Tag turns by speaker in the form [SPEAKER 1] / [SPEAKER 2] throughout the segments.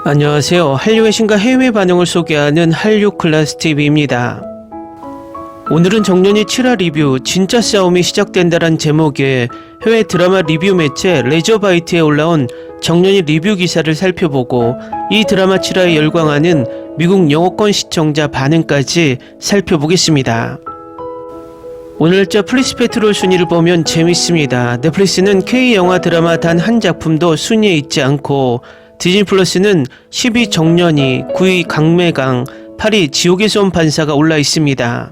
[SPEAKER 1] 안녕하세요. 한류의 신과 해외 반응을 소개하는 한류 클래스 TV입니다. 오늘은 정년이 7화 리뷰 진짜 싸움이 시작된다란 제목의 해외 드라마 리뷰 매체 레저바이트에 올라온 정년이 리뷰 기사를 살펴보고 이 드라마 7화에 열광하는 미국 영어권 시청자 반응까지 살펴보겠습니다. 오늘자 플리스페트롤 순위를 보면 재밌습니다. 넷플릭스는 K영화 드라마 단 한 작품도 순위에 있지 않고 디즈니 플러스는 10위 정년이, 9위 강매강, 8위 지옥에서 온 판사가 올라 있습니다.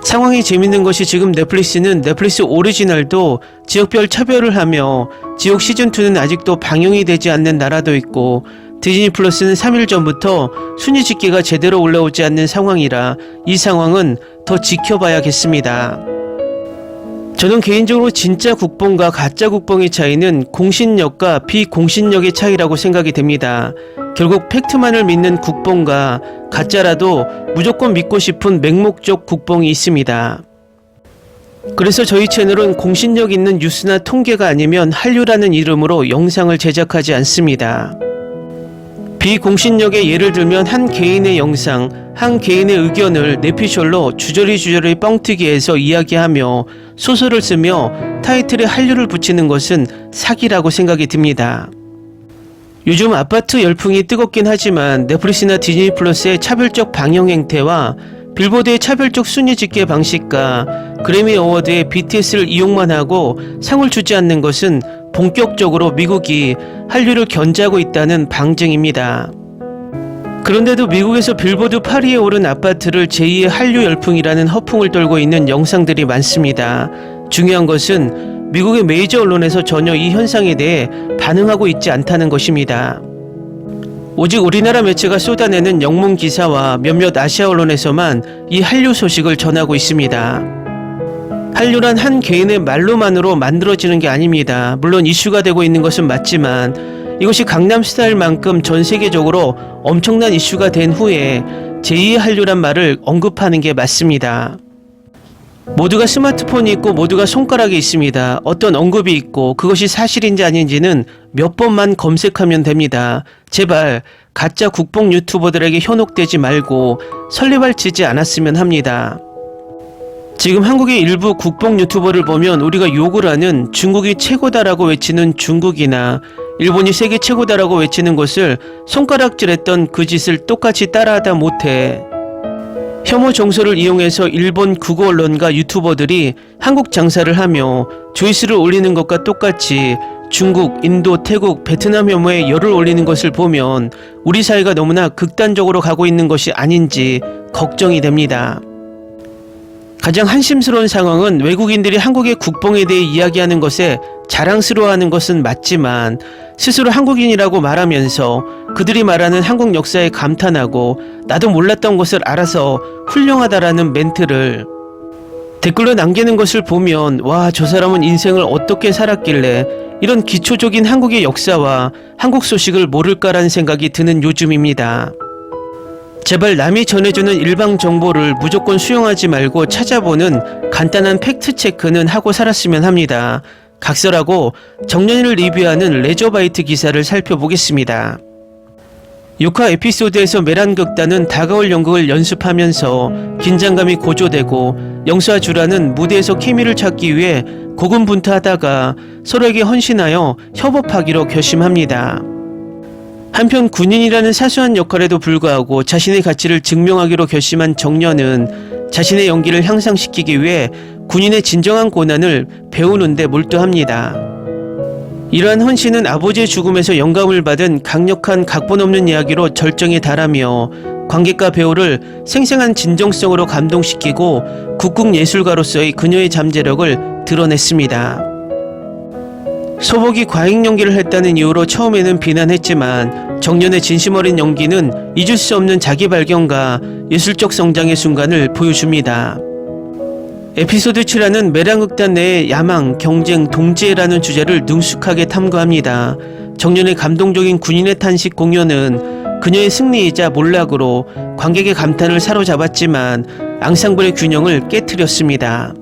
[SPEAKER 1] 상황이 재밌는 것이 지금 넷플릭스는 넷플릭스 오리지널도 지역별 차별을 하며 지옥 시즌2는 아직도 방영이 되지 않는 나라도 있고 디즈니 플러스는 3일 전부터 순위 집계가 제대로 올라오지 않는 상황이라 이 상황은 더 지켜봐야겠습니다. 저는 개인적으로 진짜 국뽕과 가짜 국뽕의 차이는 공신력과 비공신력의 차이라고 생각이 됩니다. 결국 팩트만을 믿는 국뽕과 가짜라도 무조건 믿고 싶은 맹목적 국뽕이 있습니다. 그래서 저희 채널은 공신력 있는 뉴스나 통계가 아니면 한류라는 이름으로 영상을 제작하지 않습니다. 비공신력의 예를 들면 한 개인의 영상, 한 개인의 의견을 내피셜로 주저리 뻥튀기해서 이야기하며 소설을 쓰며 타이틀에 한류를 붙이는 것은 사기라고 생각이 듭니다. 요즘 아파트 열풍이 뜨겁긴 하지만 넷플릭스나 디즈니 플러스의 차별적 방영 행태와 빌보드의 차별적 순위 집계 방식과 그래미 어워드의 BTS를 이용만 하고 상을 주지 않는 것은 본격적으로 미국이 한류를 견제하고 있다는 방증입니다. 그런데도 미국에서 빌보드 8위에 오른 아파트를 제2의 한류 열풍이라는 허풍을 떨고 있는 영상들이 많습니다. 중요한 것은 미국의 메이저 언론에서 전혀 이 현상에 대해 반응하고 있지 않다는 것입니다. 오직 우리나라 매체가 쏟아내는 영문 기사와 몇몇 아시아 언론에서만 이 한류 소식을 전하고 있습니다. 한류란 한 개인의 말로만으로 만들어지는 게 아닙니다. 물론 이슈가 되고 있는 것은 맞지만 이것이 강남스타일만큼 전 세계적으로 엄청난 이슈가 된 후에 제2의 한류란 말을 언급하는 게 맞습니다. 모두가 스마트폰이 있고 모두가 손가락에 있습니다. 어떤 언급이 있고 그것이 사실인지 아닌지는 몇 번만 검색하면 됩니다. 제발 가짜 국뽕 유튜버들에게 현혹되지 말고 설레발치지 않았으면 합니다. 지금 한국의 일부 국뽕 유튜버를 보면 우리가 욕을 하는 중국이 최고다라고 외치는 중국이나 일본이 세계 최고다라고 외치는 것을 손가락질했던 그 짓을 똑같이 따라하다 못해 혐오 정서를 이용해서 일본 국어 언론과 유튜버들이 한국 장사를 하며 조회수를 올리는 것과 똑같이 중국, 인도, 태국, 베트남 혐오에 열을 올리는 것을 보면 우리 사회가 너무나 극단적으로 가고 있는 것이 아닌지 걱정이 됩니다. 가장 한심스러운 상황은 외국인들이 한국의 국뽕에 대해 이야기하는 것에 자랑스러워하는 것은 맞지만 스스로 한국인이라고 말하면서 그들이 말하는 한국 역사에 감탄하고 나도 몰랐던 것을 알아서 훌륭하다라는 멘트를 댓글로 남기는 것을 보면 와, 저 사람은 인생을 어떻게 살았길래 이런 기초적인 한국의 역사와 한국 소식을 모를까라는 생각이 드는 요즘입니다. 제발 남이 전해주는 일방 정보를 무조건 수용하지 말고 찾아보는 간단한 팩트체크는 하고 살았으면 합니다. 각설하고 정년이를 리뷰하는 레저바이트 기사를 살펴보겠습니다. 6화 에피소드에서 메란극단은 다가올 연극을 연습하면서 긴장감이 고조되고 영수와 주라는 무대에서 케미를 찾기 위해 고군분투하다가 서로에게 헌신하여 협업하기로 결심합니다. 한편 군인이라는 사소한 역할에도 불구하고 자신의 가치를 증명하기로 결심한 정년은 자신의 연기를 향상시키기 위해 군인의 진정한 고난을 배우는 데 몰두합니다. 이러한 헌신은 아버지의 죽음에서 영감을 받은 강력한 각본 없는 이야기로 절정에 달하며 관객과 배우를 생생한 진정성으로 감동시키고 국궁예술가로서의 그녀의 잠재력을 드러냈습니다. 소복이 과잉 연기를 했다는 이유로 처음에는 비난했지만 정년의 진심 어린 연기는 잊을 수 없는 자기 발견과 예술적 성장의 순간을 보여줍니다. 에피소드 7화는 메란극단 내의 야망, 경쟁, 동지애라는 주제를 능숙하게 탐구합니다. 정년의 감동적인 군인의 탄식 공연은 그녀의 승리이자 몰락으로 관객의 감탄을 사로잡았지만 앙상블의 균형을 깨트렸습니다.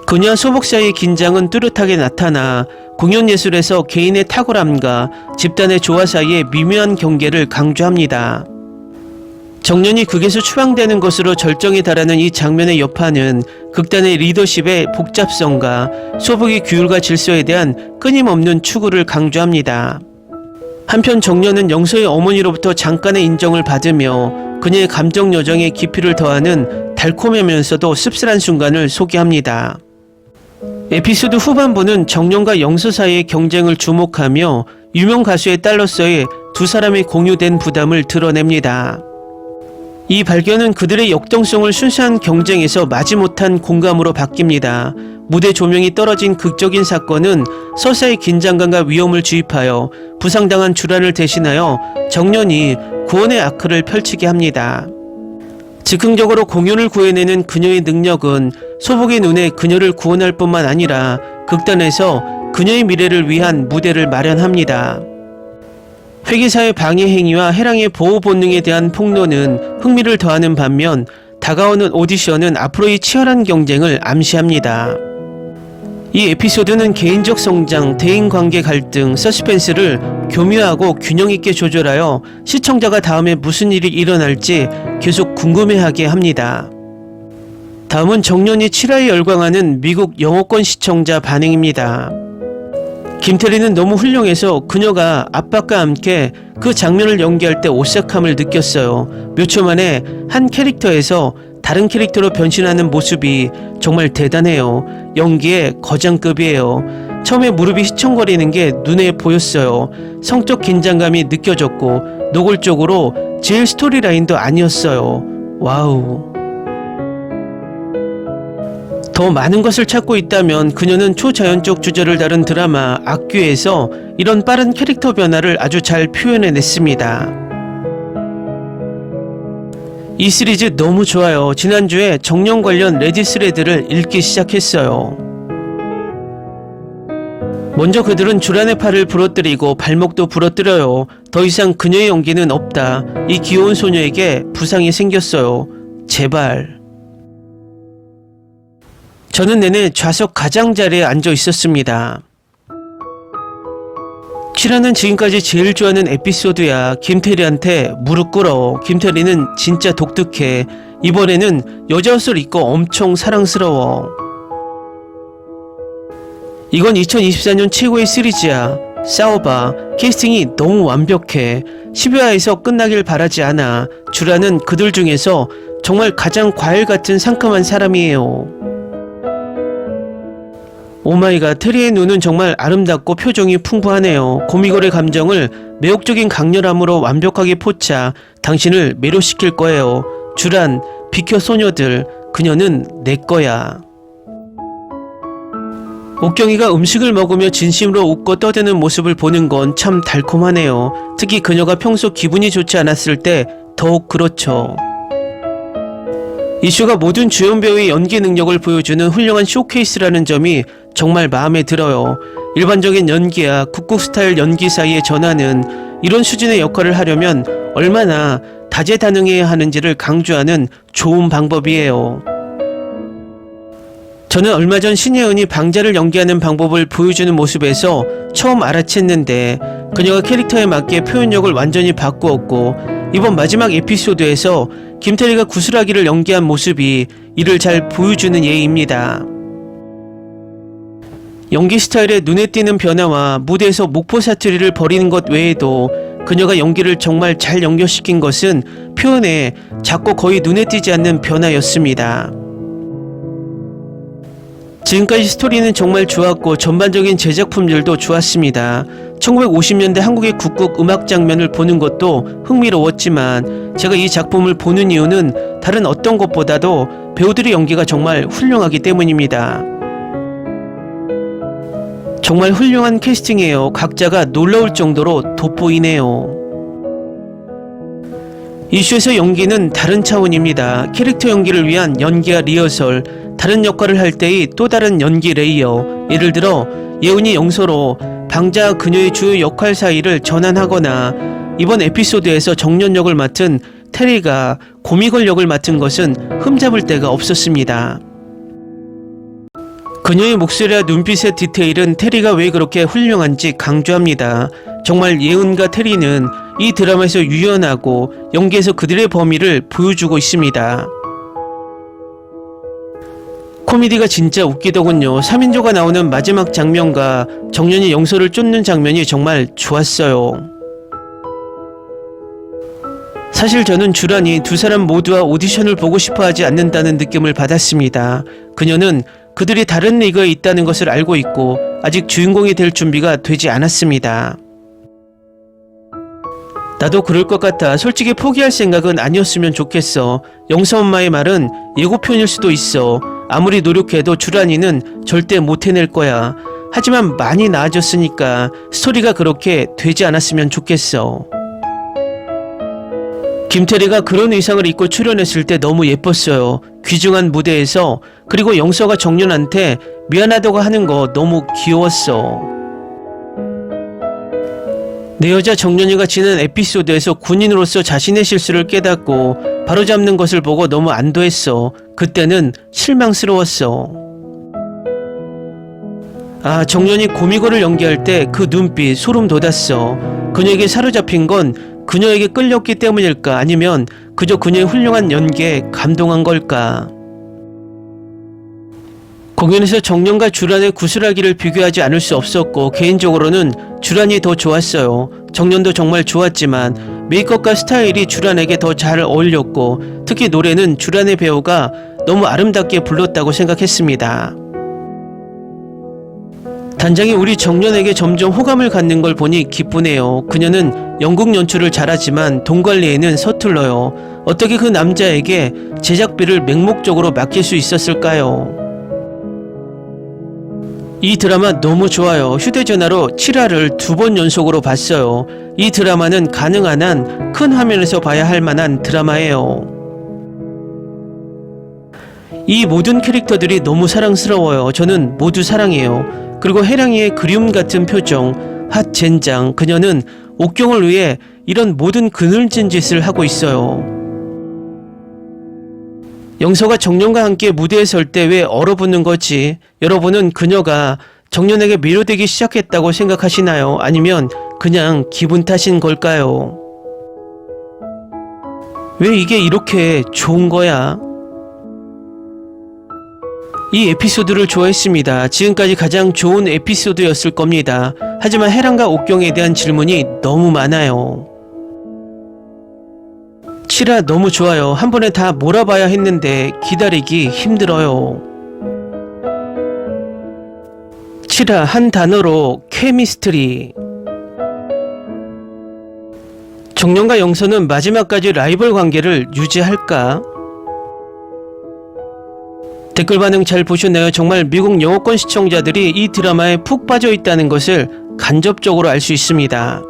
[SPEAKER 1] 그녀와 소복 사이의 긴장은 뚜렷하게 나타나 공연 예술에서 개인의 탁월함과 집단의 조화 사이의 미묘한 경계를 강조합니다. 정년이 극에서 추방되는 것으로 절정에 달하는 이 장면의 여파는 극단의 리더십의 복잡성과 소복의 규율과 질서에 대한 끊임없는 추구를 강조합니다. 한편 정년은 영서의 어머니로부터 잠깐의 인정을 받으며 그녀의 감정 여정에 깊이를 더하는 달콤하면서도 씁쓸한 순간을 소개합니다. 에피소드 후반부는 정년과 영서 사이의 경쟁을 주목하며 유명 가수의 딸로서의 두 사람의 공유된 부담을 드러냅니다. 이 발견은 그들의 역동성을 순수한 경쟁에서 마지못한 공감으로 바뀝니다. 무대 조명이 떨어진 극적인 사건은 서사의 긴장감과 위험을 주입하여 부상당한 주란을 대신하여 정년이 구원의 아크를 펼치게 합니다. 즉흥적으로 공연을 구해내는 그녀의 능력은 소복의 눈에 그녀를 구원할 뿐만 아니라 극단에서 그녀의 미래를 위한 무대를 마련합니다. 회계사의 방해 행위와 해랑의 보호 본능에 대한 폭로는 흥미를 더하는 반면 다가오는 오디션은 앞으로의 치열한 경쟁을 암시합니다. 이 에피소드는 개인적 성장, 대인관계 갈등, 서스펜스를 교묘하고 균형있게 조절하여 시청자가 다음에 무슨 일이 일어날지 계속 궁금해하게 합니다. 다음은 정년이 7화에 열광하는 미국 영어권 시청자 반응입니다. 김태리는 너무 훌륭해서 그녀가 압박과 함께 그 장면을 연기할 때 오싹함을 느꼈어요. 몇 초 만에 한 캐릭터에서 다른 캐릭터로 변신하는 모습이 정말 대단해요. 연기의 거장급이에요. 처음에 무릎이 휘청거리는 게 눈에 보였어요. 성적 긴장감이 느껴졌고 노골적으로 제일 스토리라인도 아니었어요. 와우. 더 많은 것을 찾고 있다면 그녀는 초자연적 주제를 다룬 드라마 악귀에서 이런 빠른 캐릭터 변화를 아주 잘 표현해냈습니다. 이 시리즈 너무 좋아요. 지난주에 정년 관련 레디스레드를 읽기 시작했어요. 먼저 그들은 주란의 팔을 부러뜨리고 발목도 부러뜨려요. 더 이상 그녀의 연기는 없다. 이 귀여운 소녀에게 부상이 생겼어요. 제발. 저는 내내 좌석 가장자리에 앉아 있었습니다. 7화는 지금까지 제일 좋아하는 에피소드야. 김태리한테 무릎 꿇어. 김태리는 진짜 독특해. 이번에는 여자 옷을 입고 엄청 사랑스러워. 이건 2024년 최고의 시리즈야. 싸워봐. 캐스팅이 너무 완벽해. 10화에서 끝나길 바라지 않아. 주라는 그들 중에서 정말 가장 과일 같은 상큼한 사람이에요. 오마이갓, 테리의 눈은 정말 아름답고 표정이 풍부하네요. 고미골의 감정을 매혹적인 강렬함으로 완벽하게 포차 당신을 매료시킬 거예요. 주란, 비켜 소녀들, 그녀는 내 거야. 옥경이가 음식을 먹으며 진심으로 웃고 떠드는 모습을 보는 건 참 달콤하네요. 특히 그녀가 평소 기분이 좋지 않았을 때 더욱 그렇죠. 이 쇼가 모든 주연 배우의 연기 능력을 보여주는 훌륭한 쇼케이스라는 점이 정말 마음에 들어요. 일반적인 연기와 국국 스타일 연기 사이의 전환은 이런 수준의 역할을 하려면 얼마나 다재다능해야 하는지를 강조하는 좋은 방법이에요. 저는 얼마 전 신예은이 방자를 연기하는 방법을 보여주는 모습에서 처음 알아챘는데 그녀가 캐릭터에 맞게 표현력을 완전히 바꾸었고 이번 마지막 에피소드에서 김태리가 구슬하기를 연기한 모습이 이를 잘 보여주는 예입니다. 연기 스타일의 눈에 띄는 변화와 무대에서 목포 사투리를 벌이는 것 외에도 그녀가 연기를 정말 잘 연결시킨 것은 표현에 작고 거의 눈에 띄지 않는 변화였습니다. 지금까지 스토리는 정말 좋았고 전반적인 제작품들도 좋았습니다. 1950년대 한국의 국국 음악 장면을 보는 것도 흥미로웠지만 제가 이 작품을 보는 이유는 다른 어떤 것보다도 배우들의 연기가 정말 훌륭하기 때문입니다. 정말 훌륭한 캐스팅이에요. 각자가 놀라울 정도로 돋보이네요. 이슈에서 연기는 다른 차원입니다. 캐릭터 연기를 위한 연기와 리허설, 다른 역할을 할 때의 또 다른 연기 레이어, 예를 들어 예은이 영서로 방자와 그녀의 주요 역할 사이를 전환하거나 이번 에피소드에서 정년 역을 맡은 테리가 고미걸 역을 맡은 것은 흠잡을 데가 없었습니다. 그녀의 목소리와 눈빛의 디테일은 테리가 왜 그렇게 훌륭한지 강조합니다. 정말 예은과 테리는 이 드라마에서 유연하고 연기에서 그들의 범위를 보여주고 있습니다. 코미디가 진짜 웃기더군요. 3인조가 나오는 마지막 장면과 정연이 영서를 쫓는 장면이 정말 좋았어요. 사실 저는 주란이 두 사람 모두와 오디션을 보고 싶어 하지 않는다는 느낌을 받았습니다. 그녀는 그들이 다른 리그에 있다는 것을 알고 있고 아직 주인공이 될 준비가 되지 않았습니다. 나도 그럴 것 같아. 솔직히 포기할 생각은 아니었으면 좋겠어. 영서 엄마의 말은 예고편일 수도 있어. 아무리 노력해도 주란이는 절대 못 해낼 거야. 하지만 많이 나아졌으니까 스토리가 그렇게 되지 않았으면 좋겠어. 김태리가 그런 의상을 입고 출연했을 때 너무 예뻤어요. 귀중한 무대에서. 그리고 영서가 정연한테 미안하다고 하는 거 너무 귀여웠어. 내 여자 정연이가 지난 에피소드에서 군인으로서 자신의 실수를 깨닫고 바로잡는 것을 보고 너무 안도했어. 그때는 실망스러웠어. 아, 정연이 고미고를 연기할 때 그 눈빛 소름 돋았어. 그녀에게 사로잡힌 건 그녀에게 끌렸기 때문일까? 아니면 그저 그녀의 훌륭한 연기에 감동한 걸까? 공연에서 정연과 주란의 구슬하기를 비교하지 않을 수 없었고 개인적으로는 주란이 더 좋았어요. 정연도 정말 좋았지만 메이크업과 스타일이 주란에게 더 잘 어울렸고 특히 노래는 주란의 배우가 너무 아름답게 불렀다고 생각했습니다. 단장이 우리 정연에게 점점 호감을 갖는 걸 보니 기쁘네요. 그녀는 연극 연출을 잘하지만 돈 관리에는 서툴러요. 어떻게 그 남자에게 제작비를 맹목적으로 맡길 수 있었을까요? 이 드라마 너무 좋아요. 휴대전화로 7화를 2번 연속으로 봤어요. 이 드라마는 가능한 한 큰 화면에서 봐야 할 만한 드라마예요. 이 모든 캐릭터들이 너무 사랑스러워요. 저는 모두 사랑해요. 그리고 혜랑이의 그리움 같은 표정, 핫 젠장, 그녀는 옥경을 위해 이런 모든 그늘진 짓을 하고 있어요. 영서가 정연과 함께 무대에 설 때 왜 얼어붙는 거지? 여러분은 그녀가 정연에게 매료되기 시작했다고 생각하시나요? 아니면 그냥 기분 탓인 걸까요? 왜 이게 이렇게 좋은 거야? 이 에피소드를 좋아했습니다. 지금까지 가장 좋은 에피소드였을 겁니다. 하지만 혜랑과 옥경에 대한 질문이 너무 많아요. 7화 너무 좋아요. 한 번에 다 몰아봐야 했는데 기다리기 힘들어요. 7화 한 단어로 케미스트리. 정연과 영서는 마지막까지 라이벌 관계를 유지할까? 댓글 반응 잘 보셨나요? 정말 미국 영어권 시청자들이 이 드라마에 푹 빠져 있다는 것을 간접적으로 알 수 있습니다.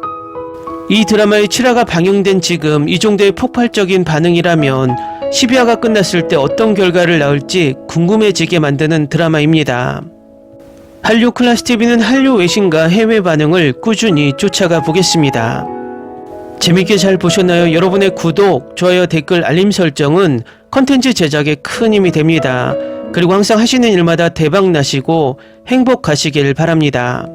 [SPEAKER 1] 이 드라마의 7화가 방영된 지금 이 정도의 폭발적인 반응이라면 12화가 끝났을 때 어떤 결과를 낳을지 궁금해지게 만드는 드라마입니다. 한류 클래스TV는 한류 외신과 해외 반응을 꾸준히 쫓아가 보겠습니다. 재밌게 잘 보셨나요? 여러분의 구독, 좋아요, 댓글, 알림 설정은 컨텐츠 제작에 큰 힘이 됩니다. 그리고 항상 하시는 일마다 대박 나시고 행복하시길 바랍니다.